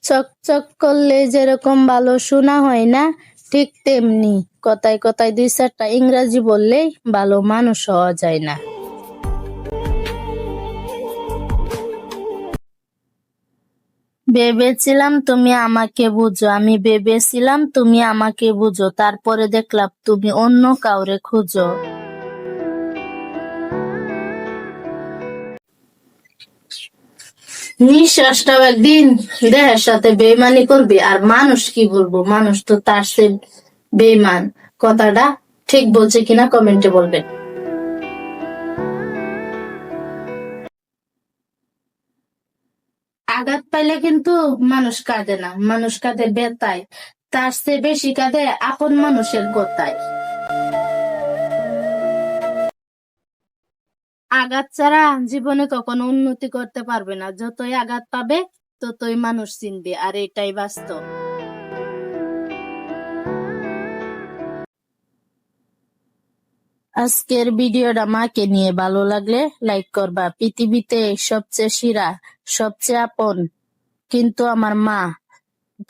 চকচক করলে যেরকম ভালো শোনা হয় না, ঠিক তেমনি কথায় কথায় 2-4টা ইংরাজি বললেই ভালো মানুষ হওয়া যায় না। ভেবেছিলাম তুমি আমাকে বুঝো, আমি ভেবেছিলাম তুমি আমাকে বুঝো, তারপরে দেখলাম তুমি অন্য কাউরে খুঁজো। নিঃশ্বাসটাও একদিন দেহের সাথে বেইমানি করবে, আর মানুষ কি বলবো, মানুষ তো তার সে বেইমান। কথাটা ঠিক বলছে কিনা কমেন্টে বলবেন। আঘাত পাইলে কিন্তু মানুষ কাঁদে না, মানুষ কাঁদে ব্যথায়, তার চেয়ে বেশি কাঁদে আপন মানুষের কথায়। আঘাত ছাড়া জীবনে কখনো উন্নতি করতে পারবে না, যতই আঘাত পাবে ততই মানুষ চিনবে, আর এটাই বাস্তব। আজকের ভিডিওটা মাকে নিয়ে ভালো লাগলে লাইক করবা। পৃথিবীতে সবচেয়ে সেরা, সবচেয়ে আপন কিন্তু আমার মা।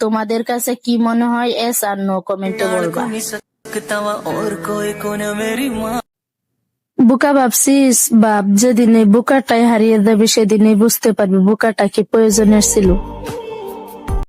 তোমাদের কাছে কি মনে হয়? এস আর নো কমেন্টে বলবা। বোকা ভাবছিস? বাপ, যেদিন এই বোকাটাই হারিয়ে যাবে সেদিনই বুঝতে পারবি বোকাটা কি প্রয়োজনের ছিল।